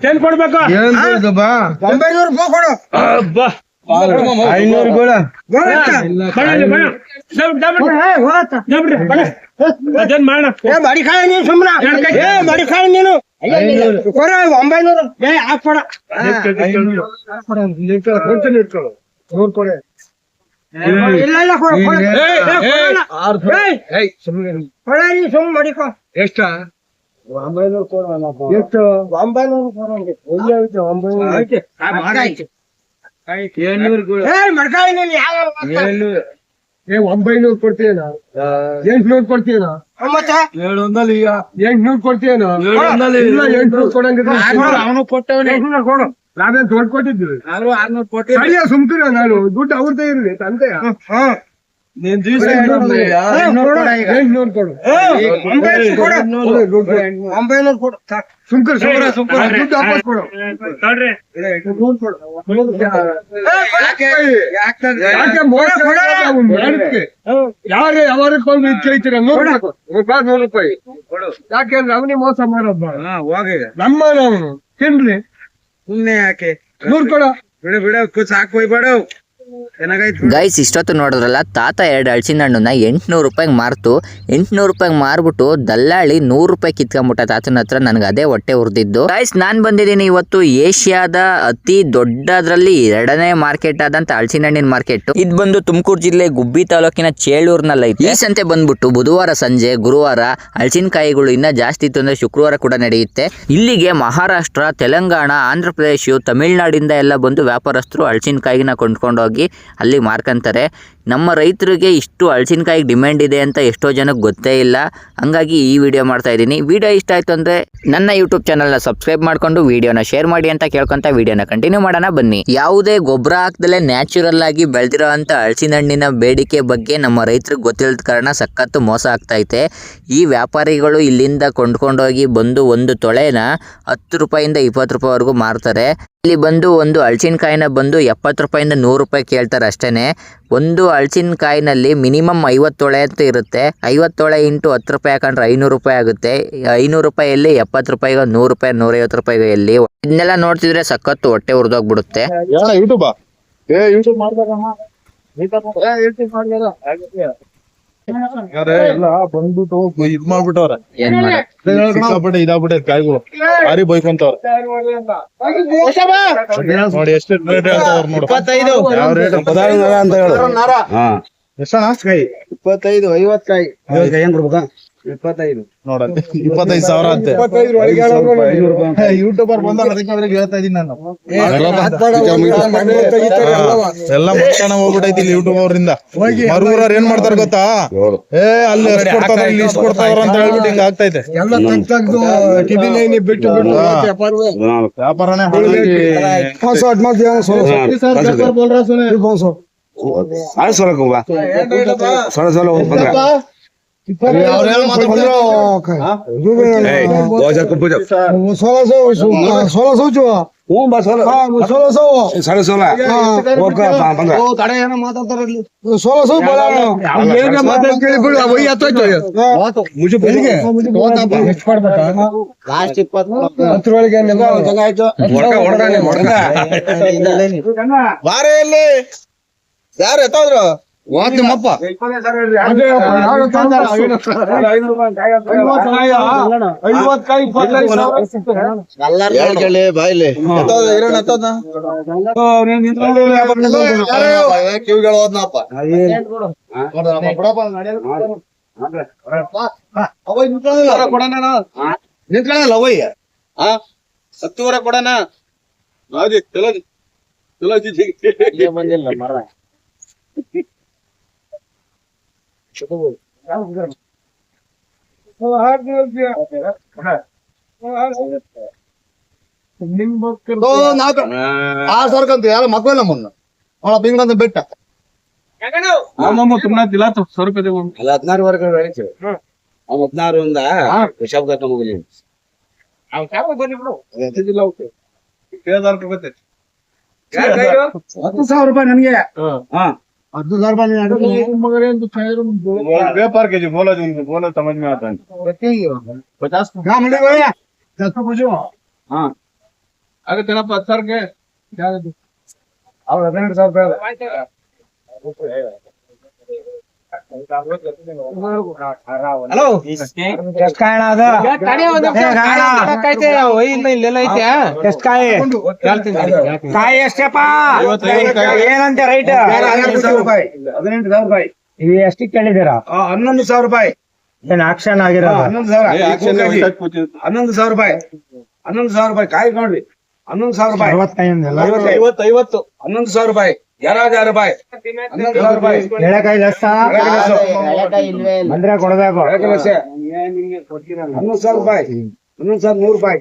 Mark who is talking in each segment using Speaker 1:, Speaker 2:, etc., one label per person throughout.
Speaker 1: ಏನ್ ಕೊಡ್ಬೇಕು?
Speaker 2: 500 ಕೊಡ.
Speaker 1: ಅದೇನ್ ಮಾಡೋಣ
Speaker 3: ಮಡಿಕಾಯಿ ನೀನು ಸುಮ್ಮನೆ ಮಡಿಕಾಯಿ ನೀನು 900 ಹಾಕ್ಬೇಡ. 100 ಕೊಡೆ. ಇಲ್ಲ ಸುಮ್ ಮಡಿಕೋ.
Speaker 2: ಎಷ್ಟ?
Speaker 3: 900 ಕೊಡ. ಎಷ್ಟು? 900 ಮಡಿಕಾಯಿ ನೀನು ಯಾವ
Speaker 2: 900 ಕೊಡ್ತೀನ? 800 ಕೊಡ್ತೀನ? 800 ಕೊಡ್ತೀನ? 800 ಕೊಡಂಗಿದ್ರೆ
Speaker 1: ಅವನು ಕೊಟ್ಟವನೇ
Speaker 2: ಕೊಡು. ನಾವೇನ್ ದುಡ್ಡು ಕೊಟ್ಟಿದ್ವಿ?
Speaker 1: 600 ಕೊಟ್ಟಿದ್ದೆ.
Speaker 2: ಸುಮ್ಕಿರ ನಾನು ದುಡ್ಡು ಅವ್ರದ್ದೇ ಇರ್ಲಿ ತಂದೆಯ.
Speaker 1: ನೀನ್ ದಿವಸ
Speaker 2: 800 ಕೊಡು.
Speaker 3: 900 ಕೊಡು.
Speaker 2: ಸುಮ್ಕರ್ ದುಡ್ಡು ವಾಪಸ್ ಕೊಡು. ಯಾಕೆ ಮೋಸ ಯಾರೇ ಯಾವಾರಕ್ಕೊಂದು ಇಚ್ಛೆ 100 ರೂಪಾಯಿ. ಯಾಕೆಂದ್ರೆ ಅವನಿಗೆ ಮೋಸ ಮಾಡೋದು ನಮ್ಮ ಅವನು ತಿನ್ರಿ.
Speaker 1: ಸುಮ್ನೆ ಯಾಕೆ
Speaker 2: 100 ಕೊಡ.
Speaker 1: ಬಿಡ ಸಾಕು ಹೋಯ್ಬೇಡ.
Speaker 4: ಗೈಸ್ ಇಷ್ಟೊತ್ತು ನೋಡಿದ್ರಲ್ಲ, ತಾತ 2 ಹಲಸಿನ ಹಣ್ಣನ್ನ 800 ರೂಪಾಯಿಗೆ ಮಾರ್ತು 800 ರೂಪಾಯಿಗೆ ಮಾರ್ಬಿಟ್ಟು ದಲ್ಲಾಳಿ 100 ರೂಪಾಯಿ ಕಿತ್ಕೊಂಡ್ಬಿಟ್ಟ ತಾತನ ಹತ್ರ. ನನಗೆ ಅದೇ ಹೊಟ್ಟೆ ಉರ್ದಿದ್ದು. ಗೈಸ್ ನಾನು ಬಂದಿದ್ದೀನಿ ಇವತ್ತು ಏಷ್ಯಾದ ಅತಿ ದೊಡ್ಡದ್ರಲ್ಲಿ 2ನೇ ಮಾರ್ಕೆಟ್ ಆದಂತ ಹಲಸಿನ ಹಣ್ಣಿನ ಮಾರ್ಕೆಟ್. ಇದು ಬಂದು ತುಮಕೂರು ಜಿಲ್ಲೆ ಗುಬ್ಬಿ ತಾಲೂಕಿನ ಚೇಳೂರ್ನಲ್ಲಿ ಐತೆ. ಈ ಸಂತೆ ಬಂದ್ಬಿಟ್ಟು ಬುಧವಾರ ಸಂಜೆ, ಗುರುವಾರ ಹಲಸಿನಕಾಯಿಗಳು ಇನ್ನ ಜಾಸ್ತಿ ಇತ್ತು ಅಂದ್ರೆ ಶುಕ್ರವಾರ ಕೂಡ ನಡೆಯುತ್ತೆ. ಇಲ್ಲಿಗೆ ಮಹಾರಾಷ್ಟ್ರ, ತೆಲಂಗಾಣ, ಆಂಧ್ರ ಪ್ರದೇಶ, ತಮಿಳ್ನಾಡಿಂದ ಎಲ್ಲ ಬಂದು ವ್ಯಾಪಾರಸ್ಥರು ಹಲಸಿನಕಾಯಿನ ಕೊಂಡ್ಕೊಂಡೋಗಿ ಅಲ್ಲಿ ಮಾರ್ಕಂತಾರೆ. ನಮ್ಮ ರೈತರಿಗೆ ಇಷ್ಟು ಹಲಸಿನಕಾಯಿಗೆ ಡಿಮ್ಯಾಂಡ್ ಇದೆ ಅಂತ ಎಷ್ಟೋ ಜನಕ್ಕೆ ಗೊತ್ತೇ ಇಲ್ಲ. ಹಂಗಾಗಿ ಈ ವಿಡಿಯೋ ಮಾಡ್ತಾ ಇದ್ದೀನಿ. ವಿಡಿಯೋ ಇಷ್ಟ ಆಯ್ತು ಅಂದ್ರೆ ನನ್ನ ಯೂಟ್ಯೂಬ್ ಚಾನಲ್ನ ಸಬ್ಸ್ಕ್ರೈಬ್ ಮಾಡ್ಕೊಂಡು ವಿಡಿಯೋನ ಶೇರ್ ಮಾಡಿ ಅಂತ ಕೇಳ್ಕೊಂತ ವಿಡಿಯೋನ ಕಂಟಿನ್ಯೂ ಮಾಡೋಣ ಬನ್ನಿ. ಯಾವುದೇ ಗೊಬ್ಬರ ಹಾಕ್ದಲೇ ನ್ಯಾಚುರಲ್ ಆಗಿ ಬೆಳೆದಿರೋ ಅಂತ ಹಲಸಿನ ಹಣ್ಣಿನ ಬೇಡಿಕೆ ಬಗ್ಗೆ ನಮ್ಮ ರೈತರಿಗೆ ಗೊತ್ತಿಲ್ಲದ ಕಾರಣ ಸಖತ್ತು ಮೋಸ ಆಗ್ತೈತೆ. ಈ ವ್ಯಾಪಾರಿಗಳು ಇಲ್ಲಿಂದ ಕೊಂಡ್ಕೊಂಡೋಗಿ ಬಂದು ಒಂದು ತೊಳೆನ 10 ರೂಪಾಯಿಂದ 20 ರೂಪಾಯಿವರೆಗೂ ಮಾರ್ತಾರೆ. ಇಲ್ಲಿ ಬಂದು ಒಂದು ಹಲಸಿನಕಾಯಿನ ಬಂದು 70 ರೂಪಾಯಿಂದ 100 ರೂಪಾಯಿ ಕೇಳ್ತಾರೆ ಅಷ್ಟೇನೆ. ಒಂದು ಹಲಸಿನಕಾಯಿನಲ್ಲಿ ಮಿನಿಮಮ್ 50 ತೊಳೆ ಅಂತ ಇರುತ್ತೆ. 50 ತೊಳೆ ಇಂಟು 10 ರೂಪಾಯಿ ಹಾಕೊಂಡ್ರೆ 500 ರೂಪಾಯಿ ಆಗುತ್ತೆ. 500 ರೂಪಾಯಲ್ಲಿ 70 ರೂಪಾಯಿಗೆ 100 ರೂಪಾಯಿ 150 ರೂಪಾಯಿಗೆ ಎಲ್ಲಿ ಇದನ್ನೆಲ್ಲ ನೋಡ್ತಿದ್ರೆ ಸಖತ್ತು ಹೊಟ್ಟೆ ಉರ್ದೋಗ್ಬಿಡುತ್ತೆ.
Speaker 5: ಎಲ್ಲ ಬಂದ್ಬಿಟ್ಟು ಇದ್ ಮಾಡ್ಬಿಟ್ಟವ್ರ ಸಿಕ್ಕಾಪಟ್ಟೆ ಇದಾಗ್ಬಿಟ್ಟೆ ಕಾಯಿಗಳು ಭಾರಿ ಬೈಕೊಂತವ್ರ ನೋಡಿ ಎಷ್ಟು ರೇಟ್ ಹೇಳ್ತಾವ್ರ ನೋಡು.
Speaker 3: 25
Speaker 5: ಯಾವ ರೇಟ್ ಅಂತ ಹೇಳು. ಎಷ್ಟಣ್ಣ?
Speaker 3: 25 50 ಕಾಯಿ ಹೆಂಗ್ ಕೊಡ್ಬೇಕಾ? 25
Speaker 5: ನೋಡಂತೆ 25,000 ಅಂತೆ. ಯೂಟ್ಯೂಬರ್ ಬಂದಾಗ ಅದಕ್ಕೆ ಹೇಳ್ತಾ ಇದೀನಿ ನಾನು. ಎಲ್ಲ ಮುಚ್ಚಾಣ ಹೋಗ್ಬಿಟ್ಟೈತಿ ಇಲ್ಲಿ ಯೂಟ್ಯೂಬ್ ಅವ್ರಿಂದ. ಮರುವ್ರವ್ರು ಏನ್ ಮಾಡ್ತಾರ ಗೊತ್ತಾ? ಅಲ್ಲಿ ಎಷ್ಟು ಕೊಡ್ತಾರ ಇಲ್ಲಿ ಇಷ್ಟು ಕೊಡ್ತಾರ ಅಂತ ಹೇಳ್ಬಿಟ್ಟು ಹಿಂಗ ಆಗ್ತೈತೆ. ವ್ಯಾಪಾರನೇ
Speaker 3: ಯಾರು ಎತ್ತಾದ್ರು
Speaker 2: ನಿಮ್ಮಪ್ಪ
Speaker 3: ಬಾಯ್ಲಿ ಕಿವಿಗಳು ಹೋದ್ನಪ್ಪ. ನಿಂತ್ಕೊಳ್ಳಲ್ಲ ಅವಯ್ಯ 10 ಕೊಡೋಣ. ಬಂದಿಲ್ಲ ಮರ ಸರ್ಕಂತ ಯಾರ ಮಕ್ಕಳ ಮುನ್ನ ಬಿಂಗಂತ ಬೆಟ್ಟ 16 ವರ್ಗ 16 ವಿಷಾಪ ಹೋಗಲಿ 10,000 ರೂಪಾಯಿ ನನಗೆ
Speaker 5: व्यापार के जी बोला जो उनको बोला समझ में आता है 50
Speaker 2: हाँ अगर तेरा पत्थर के क्या
Speaker 1: ಅವ್ರು 18,000 ರೂಪಾಯಿ ಹಲೋ ಎಷ್ಟ್ ಕಾಯಣ ಅದು ಇಲ್ಲೆಲ್ಲ ಐತೆ ಎಷ್ಟ್ ಕಾಯಿ ಕಾಯಿ ಎಷ್ಟಪ್ಪ ಏನಂತೆ ರೈಟ್ 18,000 ರೂಪಾಯಿ ಇವು ಎಷ್ಟಿಗೆ ಕೇಳಿದ್ದೀರಾ 11,000 ರೂಪಾಯಿ ಏನ್ ಆಕ್ಷನ್ ಆಗಿರೋ 11,000 ರೂಪಾಯಿ 11,000 ರೂಪಾಯಿ ಕಾಯಿ ನೋಡ್ರಿ 11,000 ರೂಪಾಯಿ 50 11,000 ರೂಪಾಯಿ 11,000 ರೂಪಾಯಿ 11,000 ರೂಪಾಯಿ ಎಳೆಕಾಯಿ ಲಕ್ಷ ಬಂದ್ರೆ ಕೊಡಬೇಕು 11,000 ರೂಪಾಯಿ 11,100 ರೂಪಾಯಿ 11,100 ರೂಪಾಯಿ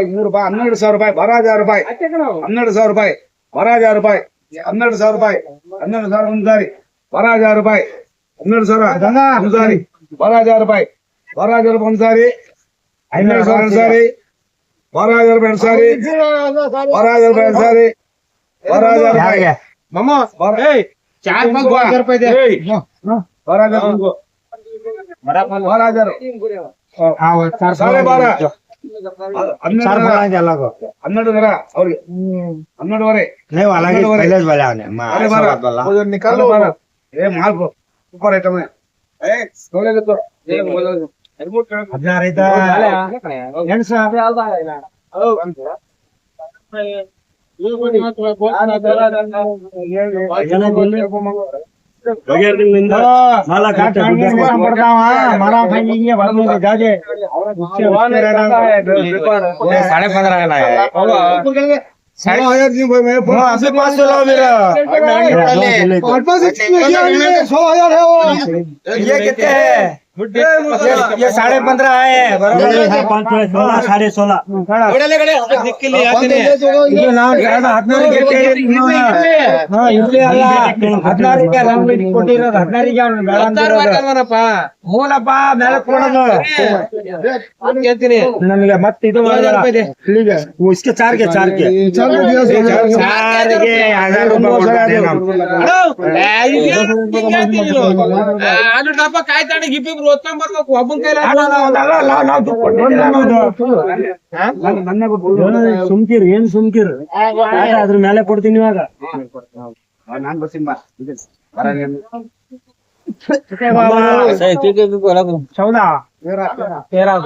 Speaker 1: 100 ರೂಪಾಯಿ 12,000 ರೂಪಾಯಿ 12,000 ರೂಪಾಯಿ 12,000 ರೂಪಾಯಿ 12,000 ರೂಪಾಯಿ 12,000 ರೂಪಾಯಿ 12,000 ಒಂದು ಸಾರಿ 12,000 ರೂಪಾಯಿ 12,000 ಒಂದು ಸಾರಿ 12,000 ರೂಪಾಯಿ 12,000 ರೂಪಾಯಿ ಒಂದು ಸಾರಿ 12,000 ಒಂದು ಸಾರಿ 12,000 ರೂಪಾಯಿ ಒಂದು ಸಾರಿ 12,000 ರೂಪಾಯಿ ಒಂದು ಸಾರಿ 12,000 ರೂಪಾಯಿ ಮಮ್ಮ ಚಾರ್ ಬಂದು 12,000 ರೂಪಾಯಿ ಇದೆ 12,000 12,000 ಅವ್ರಿಗೆ 12,500 ಮಾಲ್ಪು ಸೂಪರ್ ಐಟಮ್ 16 ಐತಾ ये 15.5 है बराबर 16.5 ಮೂಲಪ್ಪ ಮೇಲೆ ಕೊಡೋದು ನನಗೆ ಮತ್ತೆ ಇದು इसके 4 के 1,000 ಸುಮ್ಕಿರ್ ಏನ್ ಸುಮ್ಕಿರ್ ಅದ್ರ ಮೇಲೆ ಕೊಡ್ತೀನಿ ಇವಾಗ ನಾನ್ ಬರ್ತೀನಿ ಬಾ ಚೌದಾ 13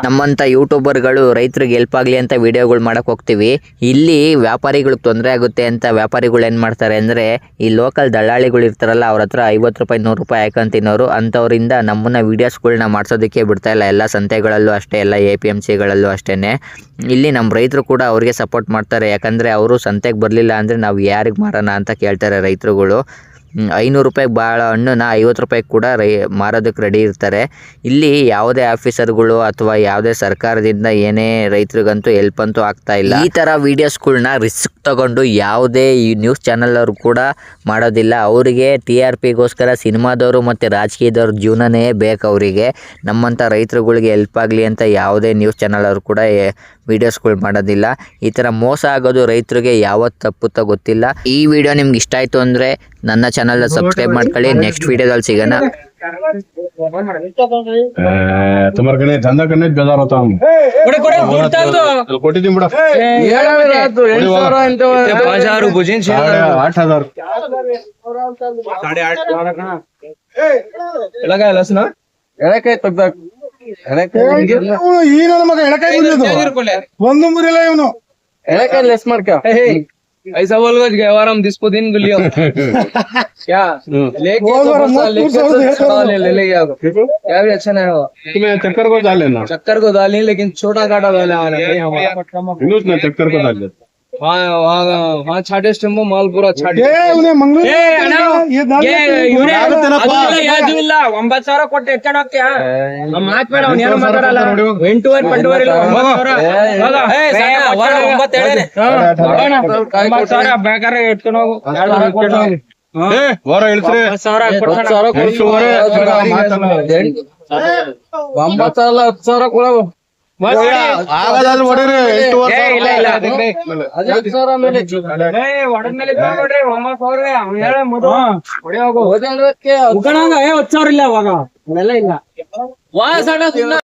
Speaker 4: ನಮ್ಮಂತ ಯೂಟ್ಯೂಬರ್ಗಳು ರೈತರಿಗೆ ಹೆಲ್ಪ್ ಆಗ್ಲಿ ಅಂತ ವಿಡಿಯೋಗಳು ಮಾಡಕ್ ಹೋಗ್ತೀವಿ. ಇಲ್ಲಿ ವ್ಯಾಪಾರಿಗಳಿಗೆ ತೊಂದರೆ ಆಗುತ್ತೆ ಅಂತ ವ್ಯಾಪಾರಿಗಳು ಏನ್ ಮಾಡ್ತಾರೆ ಅಂದ್ರೆ ಈ ಲೋಕಲ್ ದಳ್ಳಾಳಿಗಳು ಇರ್ತಾರಲ್ಲ ಅವ್ರ ಹತ್ರ 50 ರೂಪಾಯಿ 100 ರೂಪಾಯಿ ಹಾಕೊಂಡ್ ತಿನ್ನೋರು ಅಂತವ್ರಿಂದ ನಮ್ಮನ್ನ ವಿಡಿಯೋಸ್ಗಳನ್ನ ಮಾಡ್ಸೋದಕ್ಕೆ ಬಿಡ್ತಾ ಇಲ್ಲ. ಎಲ್ಲ ಸಂತೆಗಳಲ್ಲೂ ಅಷ್ಟೇ, ಎಲ್ಲ APMCಗಳಲ್ಲೂ ಅಷ್ಟೇನೆ. ಇಲ್ಲಿ ನಮ್ಮ ರೈತರು ಕೂಡ ಅವ್ರಿಗೆ ಸಪೋರ್ಟ್ ಮಾಡ್ತಾರೆ. ಯಾಕಂದ್ರೆ ಅವರು ಸಂತೆಗೆ ಬರಲಿಲ್ಲ ಅಂದ್ರೆ ನಾವು ಯಾರಿಗೆ ಮಾರೋಣ ಅಂತ ಕೇಳ್ತಾರೆ ರೈತರುಗಳು. 500 ರೂಪಾಯಿಗೆ ಭಾಳ ಹಣ್ಣನ್ನ 50 ರೂಪಾಯಿಗೆ ಕೂಡ ಮಾರೋದಕ್ಕೆ ರೆಡಿ ಇರ್ತಾರೆ. ಇಲ್ಲಿ ಯಾವುದೇ ಆಫೀಸರ್ಗಳು ಅಥವಾ ಯಾವುದೇ ಸರ್ಕಾರದಿಂದ ಏನೇ ರೈತರಿಗಂತೂ ಹೆಲ್ಪ್ ಅಂತೂ ಆಗ್ತಾ ಇಲ್ಲ. ಈ ಥರ ವೀಡಿಯೋಸ್ಗಳನ್ನ ರಿಸ್ಕ್ ತಗೊಂಡು ಯಾವುದೇ ಈ ನ್ಯೂಸ್ ಚಾನಲ್ ಅವರು ಕೂಡ ಮಾಡೋದಿಲ್ಲ. ಅವರಿಗೆ TRPಗೋಸ್ಕರ ಸಿನಿಮಾದವರು ಮತ್ತು ರಾಜಕೀಯದವ್ರ ಜೀವನನೇ ಬೇಕು ಅವರಿಗೆ. ನಮ್ಮಂಥ ರೈತರುಗಳಿಗೆ ಹೆಲ್ಪ್ ಆಗಲಿ ಅಂತ ಯಾವುದೇ ನ್ಯೂಸ್ ಚಾನಲ್ ಅವರು ಕೂಡ ವೀಡಿಯೋಸ್ಗಳು ಮಾಡೋದಿಲ್ಲ. ಈ ಥರ ಮೋಸ ಆಗೋದು ರೈತರಿಗೆ ಯಾವತ್ತು ತಪ್ಪುತ್ತೋ ಗೊತ್ತಿಲ್ಲ. ಈ ವಿಡಿಯೋ ನಿಮ್ಗೆ ಇಷ್ಟ ಆಯಿತು ಅಂದರೆ ನನ್ನ ಚಾನಲ್ ಸಬ್ಸ್ಕ್ರೈಬ್ ಮಾಡ್ಕೊಳ್ಳಿ. ನೆಕ್ಸ್ಟ್ ವಿಡಿಯೋದಲ್ಲಿ ಸಿಗೋಣ.
Speaker 5: तुम्हारे कने धंधा करने बेजार होता हूँ कोटी दिन बड़ा
Speaker 1: 5,000 भुजिन
Speaker 5: 8,000
Speaker 1: ಎಳಕಾಯಿ ಲಸನ ಎಳಕಾಯಿ ತೆಗ್ದ
Speaker 5: ಈ ನನ್ನ ಮಗ ಎಳಕಾಯಿ ಒಂದು ಮುರಿಲ್ಲ ಇವನು
Speaker 1: ಎಳಕಾಯಿ ಲೆಸ್ ಮಾಡ್ಕ ऐसा बोल गया और हम दिस को दिन गुलियो क्या लेके ले ले क्या भी अच्छा नहीं हो
Speaker 5: तुम्हें चक्कर को डाल लेना
Speaker 1: चक्कर को डालनी लेकिन छोटा काटा डाला
Speaker 5: ना चक्कर को डाल देता
Speaker 1: वहाँ छाटे स्टम्बो माल पूरा छाटे
Speaker 5: उन्हें मंगल
Speaker 1: ಇಲ್ಲ 9,000 ಕೊಟ್ಟು ಎತ್ಕೊಂಡು ಹೋಗ್ತೀಯಾ ಮಾತ್ಬೇಡ ಅವ್ನು ಏನೋ ಮಾತಾಡಲ್ಲ 8,000 ಬೇಕಾದ್ರೆ ಎತ್ಕೊಂಡು ಹೋಗು
Speaker 5: ವಾರ ಹೇಳ್ತಾರೆ
Speaker 1: 9,000 10,000 ಕೊಡೋ
Speaker 5: ಆಗದಾದ್ರೆ ಹೊಡೀರಿ, 8,500
Speaker 3: 10,000 ಇಲ್ಲ ಅವಾಗ ಅವೆಲ್ಲ ಇಲ್ಲ